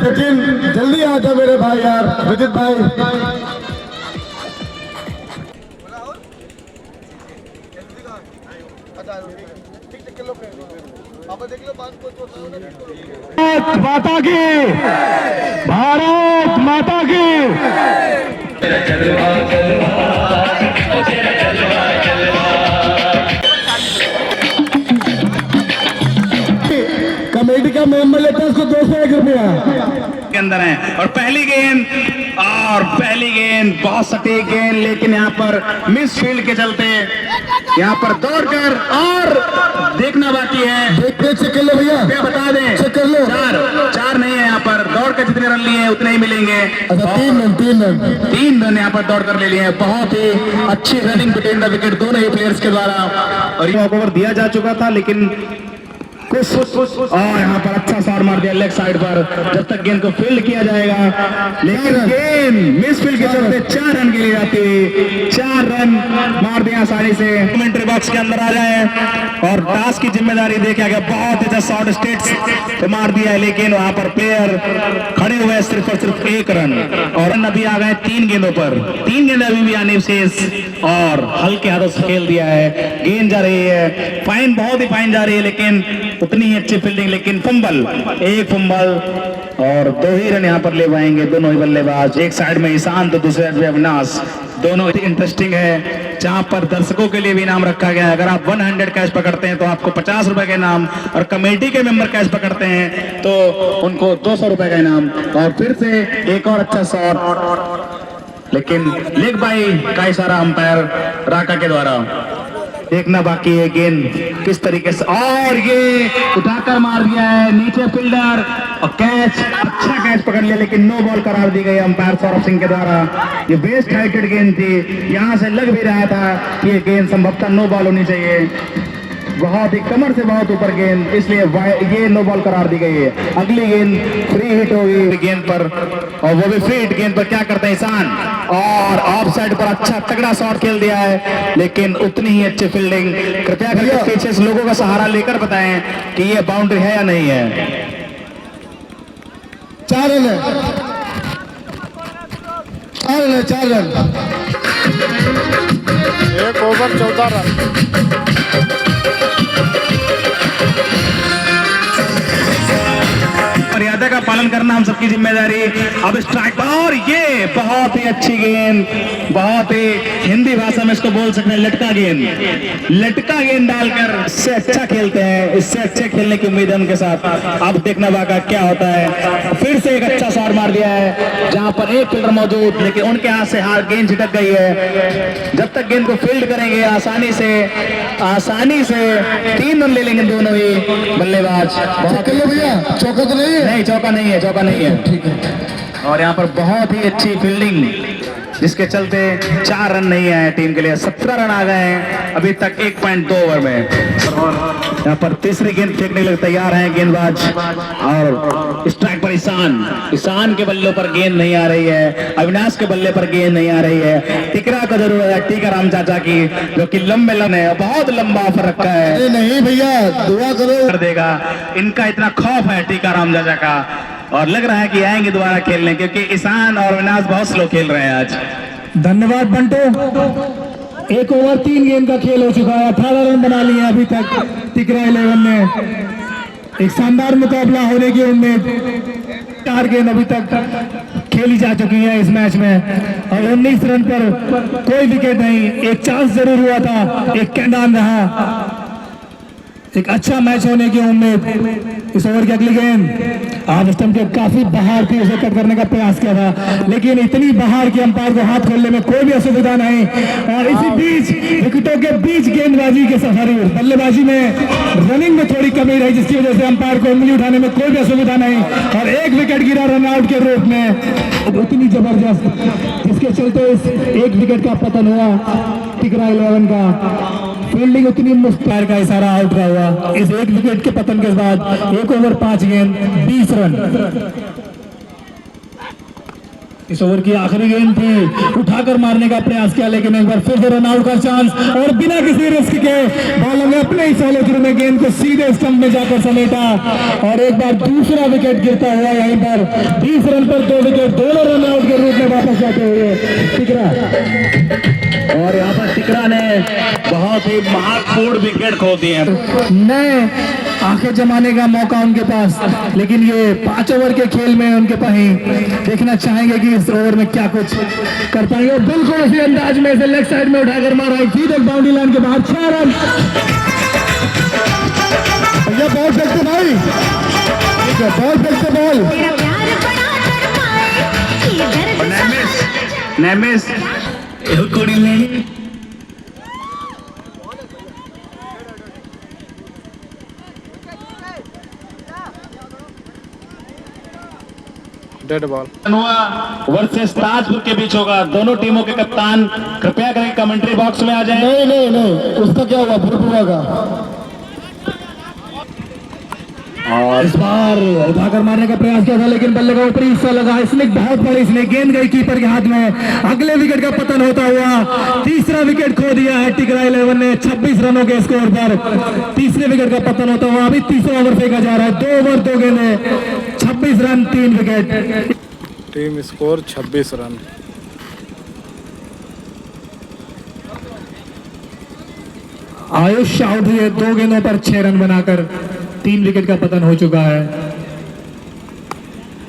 सचिन जल्दी आ जाओ मेरे भाई यार, विजित भाई। माता की, भारत माता की। कमेटी का मेंबर लेता है उसको 201 रुपया के अंदर है। और पहली गेंद बहुत सटीक गेंद, लेकिन यहाँ पर मिस फील्ड के चलते यहाँ पर दौड़कर और देखना बाकी है। चेक कर लो भैया, बता दें, चेक कर लो। चार नहीं है यहाँ पर, दौड़ कर जितने रन लिए उतने ही मिलेंगे। अच्छा, 3 रन यहाँ पर दौड़ कर ले लिए हैं। बहुत ही अच्छी रनिंग बिटवीन द विकेट दोनों ही प्लेयर्स के द्वारा, और ये ओवर दिया जा चुका था, लेकिन और यहाँ पर अच्छा शॉट मार दिया लेग साइड पर, जब तक गेंद को फील्ड किया जाएगा, लेकिन गेंद मिस फील्ड के चलते 4 रन के लिए जाती है। 4 रन मार दिया आसानी से। कमेंट्री बॉक्स के अंदर आ जाए और टास्क की जिम्मेदारी देखा गया। बहुत अच्छा शॉट स्टेट्स पे मार दिया है, लेकिन वहां पर प्लेयर खड़े हुए सिर्फ और सिर्फ 1 रन, और रन अभी आ गए 3 गेंदों पर। 3 गेंद अभी भी आने शेष, और हल्के हाथों से खेल दिया है। गेंद जा रही है फाइन, बहुत ही फाइन जा रही है, लेकिन उतनी ही अच्छी फील्डिंग, लेकिन फंबल, एक फंबल और 2 ही रन यहाँ पर ले पाएंगे दोनों ही बल्लेबाज। एक साइड में ईशान तो दूसरे साइड में अविनाश। दोनों इंटरेस्टिंग है, जहां पर दर्शकों के लिए भी इनाम रखा गया है। अगर आप 100 कैश पकड़ते हैं तो आपको 50 रुपए का इनाम, और कमेटी के मेंबर कैश पकड़ते हैं तो उनको 200 रुपए का इनाम। और फिर से एक और अच्छा शॉट, लेकिन लेग बाई का इशारा अंपायर राका के द्वारा। देखना बाकी है गेंद किस तरीके से, और ये उठाकर मार दिया है नीचे फील्डर, और कैच, अच्छा कैच पकड़ लिया, लेकिन नो बॉल करार दी गई अंपायर सौरभ सिंह के द्वारा। ये बेस्ट हाइटेड गेंद थी, यहां से लग भी रहा था कि ये गेंद संभवतः नो बॉल होनी चाहिए। बहुत ही कमर से बहुत ऊपर गेंद, इसलिए ये नो बॉल करार दी गई है। अगली गेंद फ्री हिट होगी गेंद पर, और वो भी फ्री हिट गेंद पर क्या करते हैं ईशान, और ऑफ साइड पर अच्छा तगड़ा शॉट खेल दिया है, लेकिन उतनी ही अच्छी फील्डिंग। कृपया करके पीछे से लोगों का सहारा लेकर बताएं कि ये बाउंड्री है या नहीं है। 4 रन है, 4 रन, 1 ओवर 14 रन। मर्यादा का पालन करना हम सबकी जिम्मेदारी। अब स्ट्राइक, और ये बहुत ही अच्छी गेंद, बहुत ही हिंदी भाषा में इसको बोल सकते हैं लटका गेंद। लटका गेंद डालकर इससे अच्छा खेलते हैं, इससे अच्छे खेलने की उम्मीद है उनके साथ। अब देखना बाका क्या होता है। फिर से एक अच्छा शॉट मार दिया है जहां पर एक फील्डर मौजूद, लेकिन उनके हाथ से गेंद झटक गई है। जब तक गेंद को फील्ड करेंगे आसानी से 3 रन ले लेंगे दोनों ही बल्लेबाज। चौका तो नहीं है? नहीं, चौका नहीं है, चौका नहीं है। ठीक है। और यहाँ पर बहुत ही अच्छी फील्डिंग, जिसके चलते 4 रन नहीं आए टीम के लिए। 17 रन आ गए हैं अभी तक 1.2 ओवर में। यहाँ पर तीसरी गेंद फेंकने के लिए तैयार हैं गेंदबाज, और स्ट्राइक पर ईशान के बल्ले पर गेंद नहीं आ रही है, अविनाश के बल्ले पर गेंद नहीं आ रही है। टिकरा को जरूरत है, टीकाराम चाचा की, जो कि लंबे बहुत लंबा ऑफर रखा है। नहीं भैया, दुआ करो कर देगा, इनका इतना खौफ है टीकाराम चाचा का, और लग रहा है कि आएंगे दोबारा खेलने, क्योंकि ईशान और अविनाश बहुत स्लो खेल रहे हैं आज। धन्यवाद बंटो। 1 ओवर 3 गेंद का खेल हो चुका है, 18 रन बना लिए अभी तक टिकरा 11 ने। एक शानदार मुकाबला होने की उम्मीद। 4 गेंद अभी तक खेली जा चुकी है इस मैच में, और 19 रन पर कोई विकेट नहीं। एक चांस जरूर हुआ था, एक कैंडान रहा। एक अच्छा मैच होने की उम्मीद। इस ओवर की अगली गेंद आज स्टंप के काफी बहार थी, उसे कट करने का प्रयास किया था, लेकिन इतनी बहार की अंपायर को हाथ खोलने में कोई भी असुविधा नहीं। और इसी बीच विकेटों के बीच गेंदबाजी के सफर, बल्लेबाजी में रनिंग में थोड़ी कमी रही, जिसकी वजह से अंपायर को उंगली उठाने में कोई भी असुविधा नहीं, और 1 विकेट गिरा रन आउट के रूप में। उतनी जबरदस्त, जिसके चलते इस 1 विकेट का पतन हुआ टिकरा 11 का। फील्डिंग उतनी मुख्तार का इशारा आउट रहा हुआ। इस 1 विकेट के पतन के बाद 1 ओवर 5 गेंद 20 रन। इस ओवर की आखिरी गेंद थी, उठाकर मारने का प्रयास किया लेकिन एक बार फिर से रनआउट का चांस और बिना किसी रिस्क के बॉलर ने अपने ही फॉलो थ्रू में गेंद को सीधे स्टंप में जाकर समेटा और एक बार दूसरा विकेट गिरता हुआ यहीं पर 20 रन पर 2 विकेट, दोनों रनआउट के रूप में वापस जाते हुए टिकरा। और यहाँ पर टिकरा ने बहुत ही महत्वपूर्ण विकेट खो दिए हैं। नए आंखें जमाने का मौका उनके पास, लेकिन ये 5 ओवर के खेल में उनके पास ही देखना चाहेंगे कि इस ओवर में क्या कुछ कर पाएंगे। और बिल्कुल उसी अंदाज में से लेग साइड में उठाकर मारा एक सीधे बाउंड्री लाइन के बाहर 6 रन। ये बॉल फेंकते भाई, बॉल फेंकते बॉल। नेमिस डेड बॉल वर्सेस ताजपुर के बीच होगा। दोनों टीमों के कप्तान कृपया करें कमेंट्री बॉक्स में आ जाएं। नहीं नहीं नहीं, उसका क्या हुआ, भूलपुरा का। और इस बार उठाकर मारने का प्रयास किया था लेकिन बल्ले का ऊपरी हिस्सा लगा, इसने बहुत बड़ी इसने गेंद गई कीपर के हाथ में। अगले विकेट का पतन होता हुआ तीसरा विकेट खो दिया है टिकरा 11 ने 26 रनों के स्कोर पर। तीसरे विकेट का पतन होता हुआ अभी तीसरा ओवर फेंका जा रहा है। 2 ओवर 2 गेंदें, 26 run 3 wicket. Team score 26 run. Ayush out हुए 2 गेंदों पर 6 रन बनाकर 3 विकेट का पतन हो चुका है।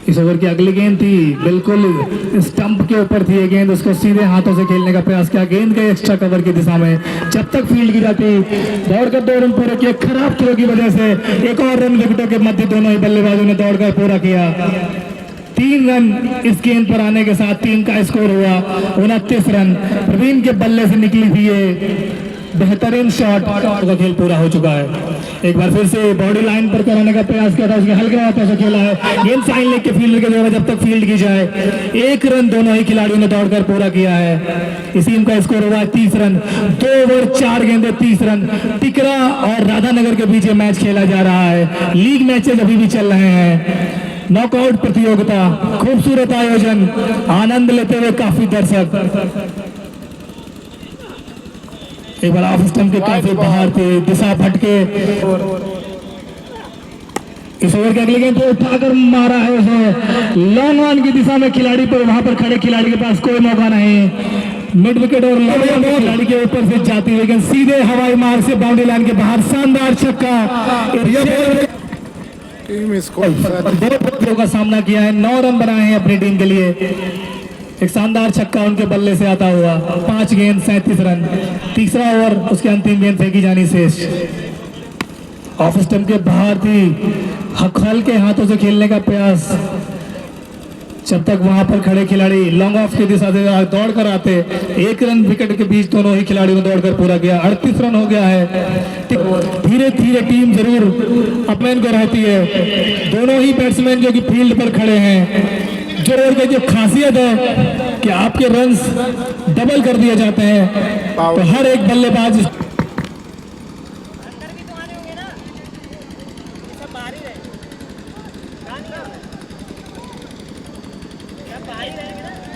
इस ओवर की अगली गेंद थी, बिल्कुल स्टंप के ऊपर थी ये गेंद, उसको सीधे हाथों से खेलने का प्रयास किया। गेंद गई एक्स्ट्रा कवर की दिशा में, जब तक फील्ड की जाती दौड़कर 2 रन पूरे किए। खराब थ्रो की वजह से एक और रन विकेटों के मध्य दोनों ही बल्लेबाजों ने दौड़कर पूरा किया। 3 रन इस गेंद पर आने के साथ टीम का स्कोर हुआ 29 रन। प्रवीण के बल्ले से निकली थी ये बेहतरीन शॉट का खेल पूरा हो चुका है। एक बार फिर से बॉडी लाइन पर कराने का प्रयास किया था, उसके हल्के हाथों से खेला है। गेंद साइन लेग के फील्डर के द्वारा जब तक फील्ड की जाए 1 रन दोनों ही खिलाड़ियों ने दौड़कर पूरा किया है। इस टीम का स्कोर हुआ 30 रन। 2 ओवर 4 गेंदे 30 रन। टिकरा और राधानगर के बीच मैच खेला जा रहा है। लीग मैचेज अभी भी चल रहे हैं। नॉकआउट प्रतियोगिता, खूबसूरत आयोजन, आनंद लेते हुए काफी दर्शक। एक बार ऑफ स्टंप के काफी बाहर थे, दिशा भटके। इस ओवर के अगले गेंद को उठाकर मारा है उसे लॉन्ग ऑन की दिशा में खिलाड़ी पर, वहां पर खड़े खिलाड़ी के पास कोई मौका नहीं। मिड विकेट और लॉन्ग ऑन खिलाड़ी के ऊपर से जाती हुई गेंद सीधे हवाई मार्ग से बाउंड्री लाइन के बाहर, शानदार छक्का। टीम स्कोर 2 का सामना किया है, 9 रन बनाए हैं अपनी टीम के लिए। एक शानदार छक्का उनके बल्ले से आता हुआ। 5 गेंद 37 रन। तीसरा ओवर, उसके अंतिम गेंद फेंकी जानी शेष। ऑफ स्टंप के बाहर थी, हल के हाथों से खेलने का प्रयास, जब तक वहां पर खड़े खिलाड़ी लॉन्ग ऑफ की दिशा से दौड़ कर आते। 1 रन विकेट के बीच दोनों ही खिलाड़ियों ने दौड़कर पूरा किया। 38 रन हो गया है। धीरे धीरे टीम जरूर अपमेन को रहती है। दोनों ही बैट्समैन जो कि फील्ड पर खड़े हैं, जो ओवर की जो खासियत है कि आपके रन्स डबल कर दिए जाते हैं, तो हर एक बल्लेबाज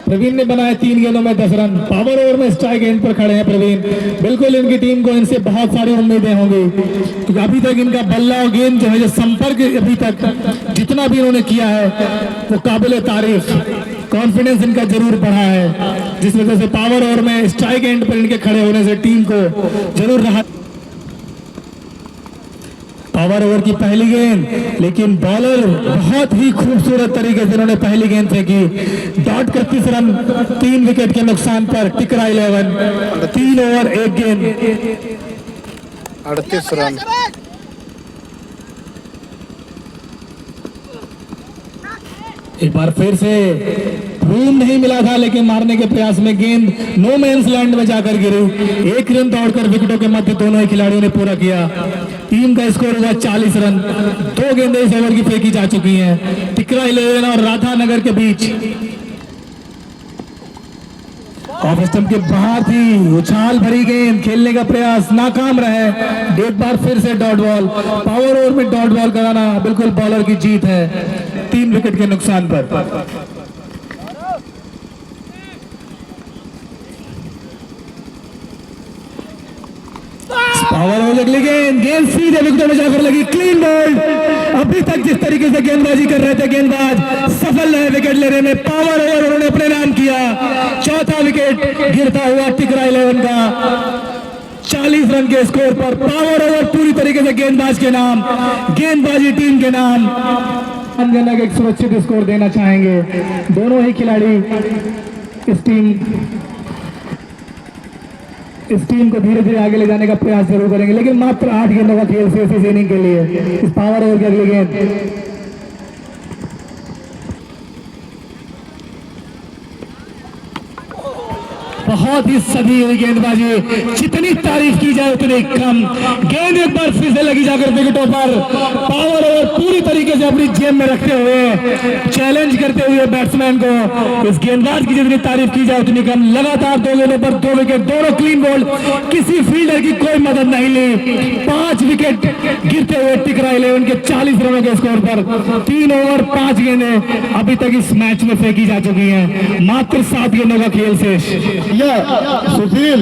प्रवीण ने बनाए 3 गेंदों में 10 रन। पावर ओवर में स्ट्राइक एंड पर खड़े हैं प्रवीण। बिल्कुल इनकी टीम को इनसे बहुत सारी उम्मीदें होंगी, क्योंकि अभी तक इनका बल्ला और गेंद जो है, जो संपर्क अभी तक जितना भी इन्होंने किया है वो काबिल तारीफ। कॉन्फिडेंस इनका जरूर बढ़ा है, जिस वजह से पावर ओवर में स्ट्राइक एंड पर इनके खड़े होने से टीम को जरूर राहत। पावर ओवर की पहली गेंद, लेकिन बॉलर बहुत ही खूबसूरत तरीके से इन्होंने पहली गेंद फेंकी। डॉट 31 रन 3 विकेट के नुकसान पर टिकरा 11। 3 ओवर 1 गेंद 38 रन। एक बार फिर से रूम नहीं मिला था, लेकिन मारने के प्रयास में गेंद नो मैंस लैंड में जाकर गिरी। 1 रन दौड़कर विकेटों के मध्य दोनों ही खिलाड़ियों ने पूरा किया। टीम का स्कोर हुआ 40 रन। 2 गेंदें इस ओवर की फेंकी जा चुकी हैं। टिकरा 11 और राधानगर के बीच। ऑफ स्टंप के बाहर थी, उछाल भरी गेंद, खेलने का प्रयास नाकाम रहे। एक बार फिर से डॉट बॉल। पावर ओवर में डॉट बॉल कराना बिल्कुल बॉलर की जीत है, 3 विकेट के नुकसान पर। पावर हो अगली गेंद, गेंद सीधे विकेटों में जाकर लगी, क्लीन बोल्ड। अभी तक जिस तरीके से गेंदबाजी कर रहे थे गेंदबाज, सफल रहे विकेट लेने में। पावर ओवर उन्होंने अपने नाम किया। चौथा विकेट गिरता हुआ टिकरा 11 का 40 रन के स्कोर पर। पावर ओवर पूरी तरीके से गेंदबाज के नाम, गेंदबाजी टीम के नाम। जनक एक सुरक्षित स्कोर देना चाहेंगे दोनों ही खिलाड़ी। इस टीम को धीरे धीरे आगे ले जाने का प्रयास जरूर करेंगे, लेकिन मात्र 8 गेंदों का खेल शेष इस इनिंग के लिए। इस पावर ओवर की अगली गेंद बहुत ही सभी हुई गेंदबाजी, जितनी तारीफ की जाए उतनी कम। गेंद एक बार फिर से लगी जाकर विकेटों पर। पावर ओवर पूरी तरीके से अपनी जेब में रखते हुए, चैलेंज करते हुए बैट्समैन को। इस गेंदबाज की जितनी तारीफ की जाए उतनी कम। लगातार 2 गेंदों पर 2 विकेट, दोनों क्लीन बोल्ड, किसी फील्डर की कोई मदद नहीं ली। 5 विकेट गिरते हुए टिकरा 11 के 40 रनों के स्कोर पर। 3 ओवर 5 गेंदें अभी तक इस मैच में फेंकी जा चुकी हैं। मात्र 7 गेंदों का खेल शेष। सुशील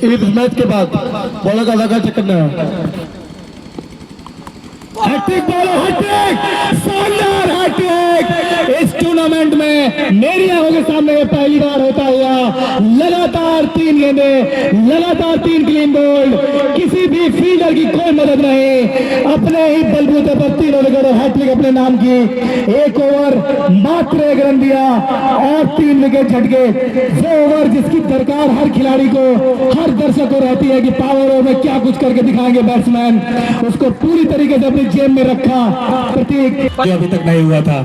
इस मैच के बाद बॉलर का लगा चेक करना है। हैट्रिक बॉलर, हैट्रिक, शानदार हैट्रिक। इस टूर्नामेंट में मेरी आंखों के सामने ये पहली बार होता हुआ। लगातार 3 गेंदें, लगातार 3 क्लीन बोल्ड, किसी भी फील्डर की कोई मदद नहीं। अपने ही बलबूते पर 3 विकेट और हैट्रिक अपने नाम की। 1 ओवर मात्र 1 रन दिया और 3 विकेट झटके। वो ओवर जिसकी दरकार हर खिलाड़ी को, हर दर्शक को रहती है कि पावर ओवर में क्या कुछ करके दिखाएंगे बैट्समैन, उसको पूरी तरीके से अपनी जेब में रखा। प्रतीक जो अभी तक नहीं हुआ था।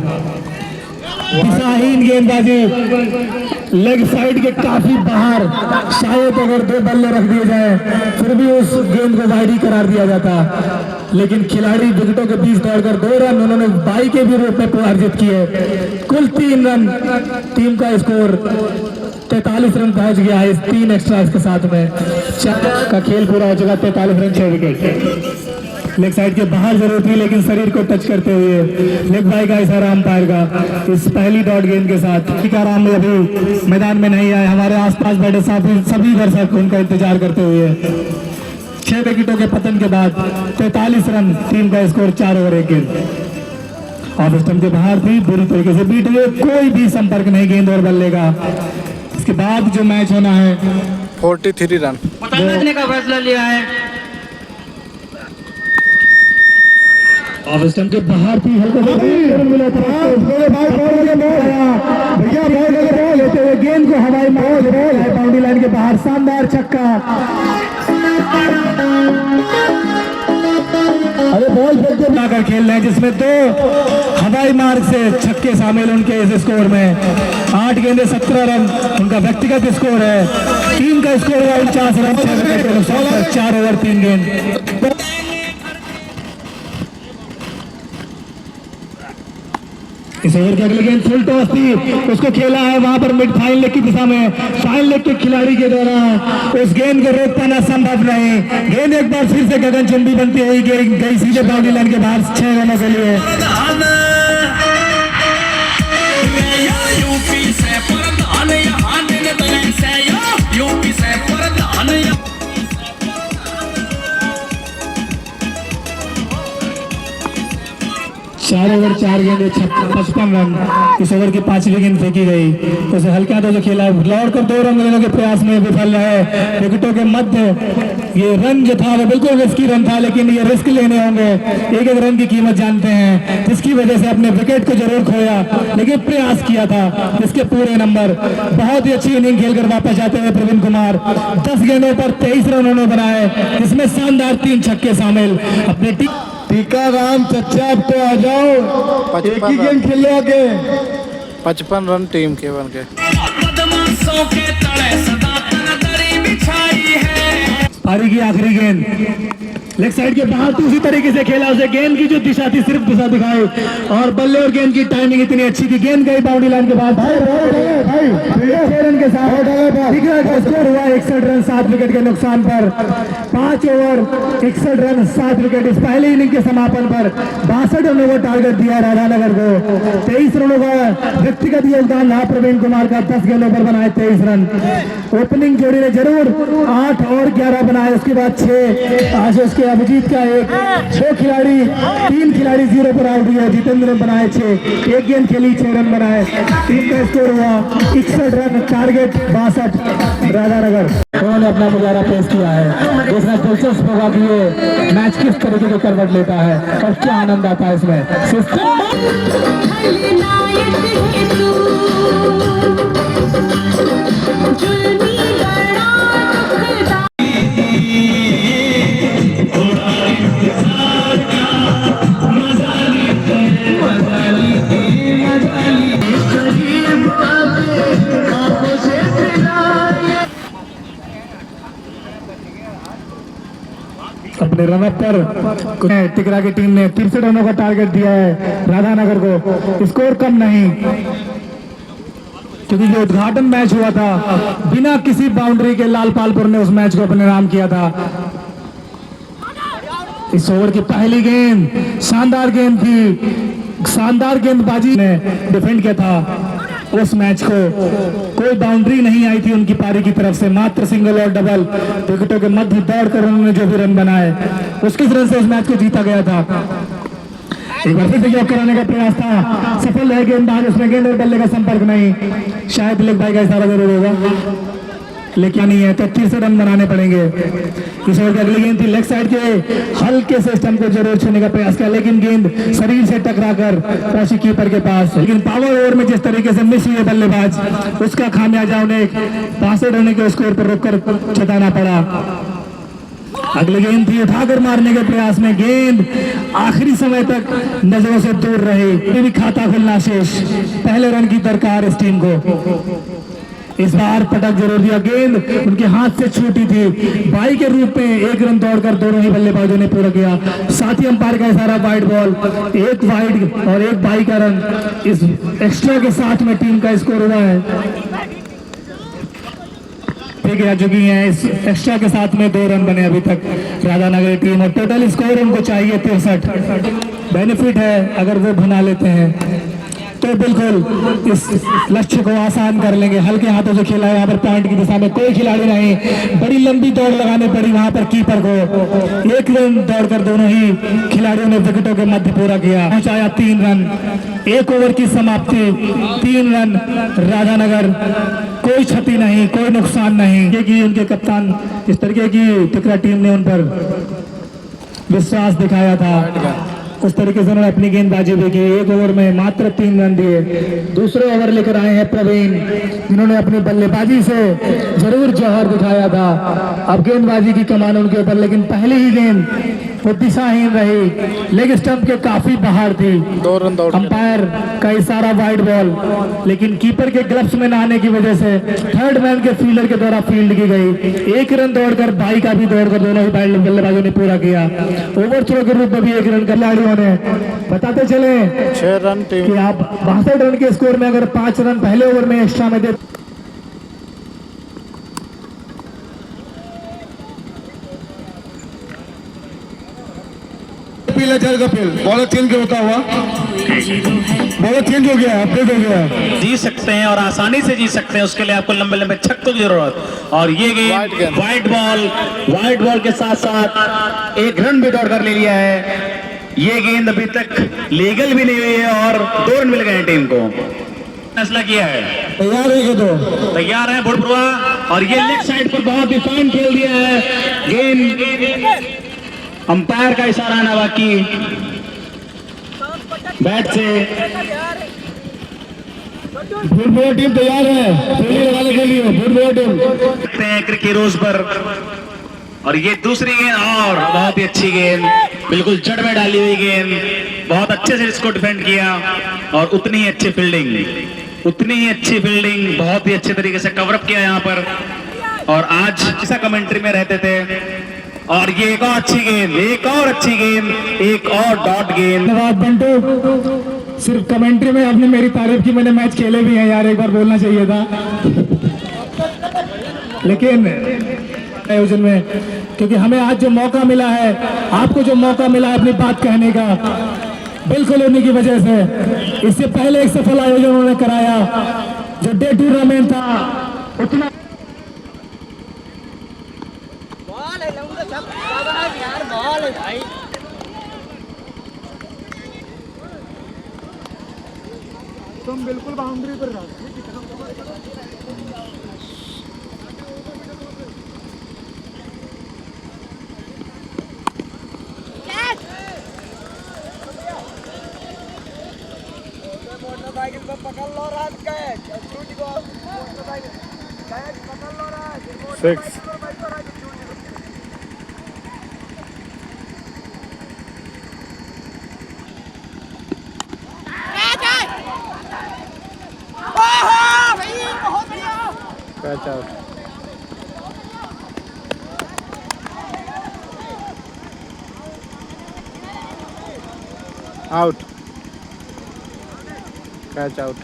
दिशाहीन गेंदबाजी, लेग साइड के काफी बाहर। शायद अगर 2 बल्ले रख दिए जाए फिर भी उस गेंद को वाइड ही करार दिया जाता, लेकिन खिलाड़ी विकेटों के बीच दौड़कर 2 रन उन्होंने बाई के भी रूप में अर्जित किए। कुल 3 रन, टीम का स्कोर 43 रन पहुंच गया है इस 3 एक्स्ट्रास के साथ में। 4 का खेल पूरा हो चुका, 43 रन 6 विकेट। लेग साइड के बाहर जरूर थी, लेकिन शरीर को टच करते हुए लेग बाई का इशारा अंपायर का इस पहली डॉट गेंद के साथ। टीकाराम अभी मैदान में नहीं आए। हमारे आसपास बैठे सभी दर्शक उनका इंतजार करते हुए। 6 विकेटों के पतन के बाद 43 रन, टीम का स्कोर 4 ओवर 1 गेंद। ऑफ स्टंप के बाहर थी, बुरी तरीके से बीट हुए, कोई भी संपर्क नहीं गेंद और बल्ले का। इसके बाद जो मैच होना है 43 रन बताने का फैसला लिया है। ऑफ स्टंप के बाहर थी, हल्का सा मिला था। भैया बॉल लेते हुए गेंद को हवाई मार है बाउंड्री लाइन के बाहर। शानदार छक्का। अरे बॉल फेंक बनाकर खेल रहे हैं, जिसमें 2 हवाई मार्ग से छक्के शामिल उनके इस स्कोर में। 8 गेंदे 17 रन उनका व्यक्तिगत स्कोर है। टीम का स्कोर है 49 रन 6 विकेट के नुकसान पर। 4 ओवर 3 गेंद। इस ओवर की अगली गेंद फुल टॉस थी, उसको खेला है वहां पर मिड फाइन लेग की दिशा में। फाइन लेग के खिलाड़ी के द्वारा उस गेंद को रोक पाना संभव नहीं। गेंद एक बार फिर से गगनचुंबी बनती हुई गई सीधे बाउंड्री लाइन के बाहर 6 रनों के लिए। चार ओवर 4 गेंदे 55 रन। इस ओवर की 5वीं गेंद फेंकी गई, उसे हल्के हाथों से खेला, लौट कर 2 रन लेने के प्रयास में विफल रहे। विकेटों के मध्य ये रन जो था वो बिल्कुल रिस्की रन था, लेकिन ये रिस्क लेने होंगे। 1-1 रन की कीमत जानते हैं, जिसकी वजह से अपने विकेट को जरूर खोया, लेकिन प्रयास किया था। इसके पूरे नंबर। बहुत ही अच्छी इनिंग खेलकर वापस जाते हुए प्रवीण कुमार 10 गेंदों पर 23 रन उन्होंने बनाए, जिसमें शानदार 3 छक्के शामिल। अपने टीकाराम चच्चा अब तो आ जाओ, एक ही गेम खेल लो आगे। 55 रन टीम के बन गए। पारी की आखिरी गेंद लेग साइड के बाहर तो उसी तरीके से खेला उसे, गेंद की जो दिशा थी सिर्फ दिशा दिखाई और बल्ले और गेंद की टाइमिंग इतनी अच्छी थी, गेंद गई बाउंड्री लाइन के बाद भाई 6 रन के साथ स्कोर हुआ 61 रन 7 विकेट के नुकसान पर। 5 ओवर 61 रन 7 विकेट इस पहले इनिंग के समापन पर 62 रनों को टारगेट दिया राधानगर को। 23 रनों का व्यक्तिगत योगदान रहा प्रवीण कुमार का, 10 गेंदों पर बनाए 23 रन। ओपनिंग जोड़ी ने जरूर 8 और 11 बनाए, उसके बाद 6 आशीष के अभिजीत का 1, 6 खिलाड़ी 3 खिलाड़ी 0 पर आउट हुए, जितेंद्र ने बनाए 6, 1 गेंद खेली 6 रन बनाए। टीम का स्कोर हुआ 61 रन, टारगेट 62 राधानगर। उन्होंने अपना मुजाहरा पेश किया है, देखना दिलचस्प होगा कि ये मैच किस तरीके के करवट लेता है और क्या आनंद आता है इसमें। अपने रनअप पर टिकरा की टीम ने 63 रनों का टारगेट दिया है राधानगर को, स्कोर कम नहीं, क्योंकि जो उद्घाटन मैच हुआ था बिना किसी बाउंड्री के लाल पालपुर ने उस मैच को अपने नाम किया था। इस ओवर की पहली गेंद शानदार गेंद थी, शानदार गेंदबाजी ने डिफेंड किया था उस मैच को, कोई बाउंड्री नहीं आई थी उनकी पारी की तरफ से, मात्र सिंगल और डबल विकेटों के मध्य दौड़कर उन्होंने जो भी रन बनाए उसके रन से उस मैच को जीता गया था। एक बार फिर से जॉक कराने का प्रयास था, सफल है गेंदबाज, उसमें गेंद और बल्ले का संपर्क नहीं, शायद लेग भाई का इशारा जरूर होगा लेकिन नहीं है, तो 30 रन बनाने पड़ेंगे। इस ओवर की अगली गेंद थी लेग साइड के हल्के से स्टंप को जरूर छूने का प्रयास किया, लेकिन गेंद शरीर से टकराकर पहुंची कीपर के पास। लेकिन पावर ओवर में जिस तरीके से मिस हुए बल्लेबाज, उसका खामियाजा उन्हें 65 रन के स्कोर पर रोककर चुकाना पड़ा। अगली गेंद थी उठाकर मारने के प्रयास में, गेंद आखिरी समय तक नजरों से दूर रही, ये भी खाता खुलना शेष। पहले रन की दरकार इस टीम को, इस बार पटक जरूर दिया, गेंद उनके हाथ से छूटी थी, बाई के रूप में 1 रन दौड़कर दोनों ही बल्लेबाजों ने पूरा किया। साथ ही अंपायर का इशारा वाइड बॉल, 1 वाइड और 1 बाई का रन इस एक्स्ट्रा के साथ में टीम का स्कोर हुआ है। आ चुकी है इस एक्स्ट्रा के साथ में 2 रन बने अभी तक राधानगर टीम, और टोटल स्कोर उनको चाहिए 63। बेनिफिट है अगर वो बना लेते हैं तो बिल्कुल इस लक्ष्य को आसान कर लेंगे। हल्के हाथों से खेला है यहाँ पर, पॉइंट की दिशा में कोई खिलाड़ी नहीं, बड़ी लंबी दौड़ लगानी पड़ी वहां पर कीपर को, 1 रन दौड़कर दोनों ही खिलाड़ियों ने विकेटों के मध्य पूरा किया, पहुंचाया 3 रन। 1 ओवर की समाप्ति, 3 रन राधानगर, कोई क्षति नहीं, कोई नुकसान नहीं, क्योंकि उनके कप्तान इस तरीके की टिकरा टीम ने उन पर विश्वास दिखाया था, उस तरीके से उन्होंने अपनी गेंदबाजी भी की। 1 ओवर में मात्र 3 रन दिए। दूसरे ओवर लेकर आए हैं प्रवीण, जिन्होंने अपनी बल्लेबाजी से जरूर जौहर दिखाया था, अब गेंदबाजी की कमान उनके ऊपर, लेकिन पहली ही गेंद वो दिशाहीन रही, लेग स्टंप के काफी बाहर थी, 2 रन दौड़, अंपायर का इशारा वाइड बॉल, लेकिन कीपर के ग्लव्स में ना आने की वजह से थर्ड मैन के फील्डर के द्वारा फील्ड की गई। 1 रन दौड़कर बाई का भी दौड़कर दोनों ही बल्लेबाजों ने पूरा किया। ओवर थ्रो के रूप में भी 1 रन खिलाड़ियों ने बताते चले 6 रन टीम कि आप 62 रन के स्कोर में अगर 5 रन पहले ओवर में एक्स्ट्रा में दे, बॉलर चेंज होता हुआ, बॉलर चेंज हो गया, अपडेट हो गया। जीत सकते हैं और आसानी से जीत सकते हैं, उसके लिए आपको लंबे लंबे छक्कों की जरूरत। और ये गेंद वाइड बॉल के साथ साथ 1 रन भी दौड़ कर ले लिया है। ये गेंद अभी तक लीगल भी नहीं हुई है और 2 रन मिल गए हैं टीम को। फैसला किया है, तैयार है तैयार है बुढ़पुरा, और ये लेग साइड पर बहुत ही फाइन खेल दिया है गेंद, अंपायर का इशारा आना बाकी, बैट से भूलभुआ टीम तैयार है फील्डिंग लगाने के लिए। भूलभुआ टीम क्रिकेट रोज पर, और ये दूसरी गेंद और बहुत ही अच्छी गेंद, बिल्कुल जड़ में डाली हुई गेंद, बहुत अच्छे से इसको डिफेंड किया और उतनी ही अच्छी फील्डिंग, बहुत ही अच्छे तरीके से कवरअप किया यहाँ पर। और आज ऐसा कमेंट्री में रहते थे और ये एक और अच्छी गेंद, एक और अच्छी गेंद, एक और डॉट गेंद। धन्यवाद बंटू। सिर्फ कमेंट्री में आपने मेरी तारीफ की, मैंने मैच खेले भी हैं यार, एक बार बोलना चाहिए था। लेकिन आयोजन में, क्योंकि हमें आज जो मौका मिला है, आपको जो मौका मिला है अपनी बात कहने का, बिल्कुल उन्हीं की वजह से। इससे पहले एक सफल आयोजन उन्होंने कराया, जो डे टूर्नामेंट था उतना बॉल है लंबा सब यार, बॉल है भाई। तुम बिल्कुल बाउंड्री पर रहो। मोटरसाइकिल को पकड़ लो रात कैच, छूट गो मोटरसाइकिल कैच पकड़ लो रात। 6 catch out. Out, catch out.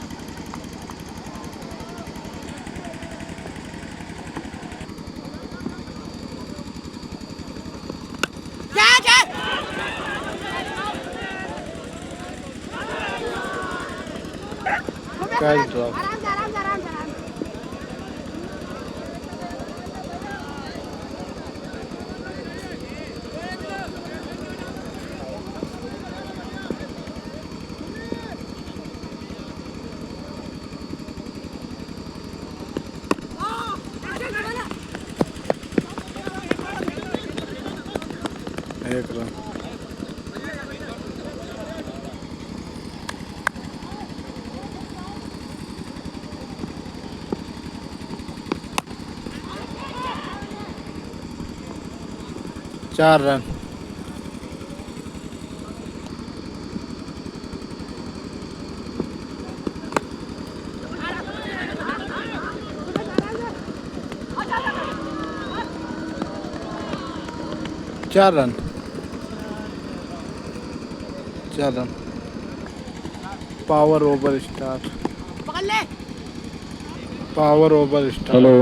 Catch drop. एक रन। चार रन। चार run. 4 run. Power over start. Power over start. Hello,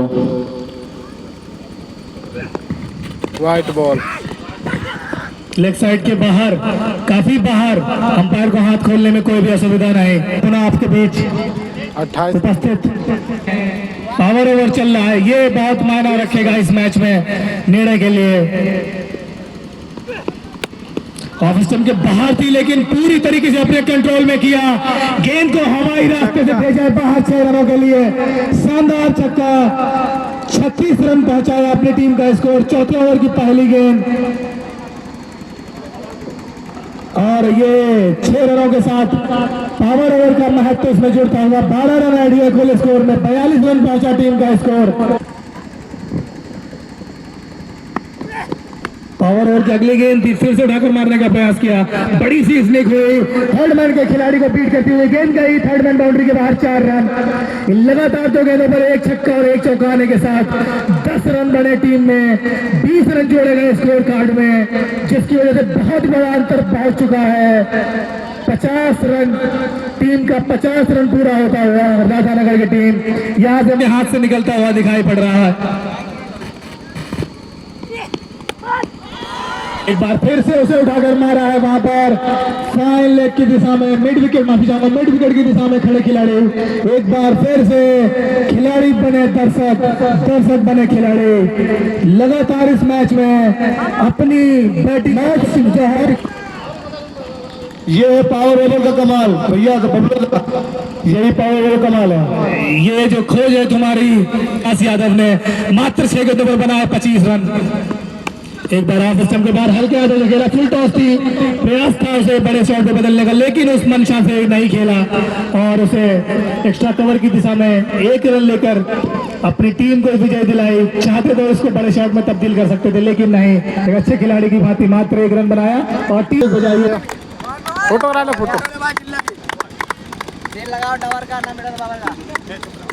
white ball. Leg side के बाहर, काफी बाहर, अंपायर को हाथ खोलने में कोई भी असुविधा नहीं। पुनः आपके बीच 28। उपस्थित पावर ओवर चल रहा है, ये बहुत मायना रखेगा इस मैच में निर्णय के लिए। ऑफ स्टंप के बाहर थी, लेकिन पूरी तरीके से अपने कंट्रोल में किया, गेंद को हवाई रास्ते से भेजा बाहर 6 रनों के लिए। शानदार छक्का, 36 रन पहुंचाया अपनी टीम का स्कोर। चौथे ओवर की पहली गेंद, और ये 6 रनों के साथ पावर ओवर का महत्व इसमें जुड़ता हुआ 12 रन ऐड हुए कुल स्कोर में। 42 रन पहुंचा टीम का स्कोर। पावर ओवर की अगली गेंद थी, फिर से उठाकर मारने का प्रयास किया, बड़ी सी स्निक हुई, थर्ड मैन के खिलाड़ी को बीट करती हुई गेंद गई थर्ड मैन बाउंड्री के बाहर। 4 रन। लगातार 2 गेंदों पर 1 छक्का और 1 चौका आने के साथ 10 रन बने टीम में। 20 रन जोड़े गए स्कोर कार्ड में, जिसकी वजह से बहुत बड़ा अंतर पहुंच चुका है। 50 रन, टीम का 50 रन पूरा होता हुआ राधानगर की टीम यहाँ से हाथ से निकलता हुआ दिखाई पड़ रहा है। एक बार फिर से उसे उठाकर मारा है वहां पर फाइन लेग की दिशा में, मिड विकेट, माफी चाहूंगा, मिड विकेट की दिशा में खड़े खिलाड़ी। एक बार फिर से खिलाड़ी बने दर्शक, दर्शक बने खिलाड़ी। लगातार इस मैच में अपनी बैटिंग जो है, ये है पावर ओवर का कमाल भैया, यही पावर ओवर कमाल है। ये जो खोज है तुम्हारी आस यादव ने, मात्र 6 गेंदों पर बनाया 25 रन। एक बार ऑफ स्टंप के बाहर हल्के हाथों से खेला, फुल टॉस थी, प्रयास था उसे बड़े शॉट पे बदलने का, लेकिन उस मंशा से नहीं खेला और उसे एक्स्ट्रा कवर की दिशा में 1 रन लेकर अपनी टीम को विजय दिलाई। चाहते तो इसको बड़े शॉट में तब्दील कर सकते थे, लेकिन नहीं, एक अच्छे खिलाड़ी की भांति मात्र 1 रन बनाया और टीम बजाई। फोटो करा लो, फोटो लगाओ डबर का ना, मेरा बाबा का।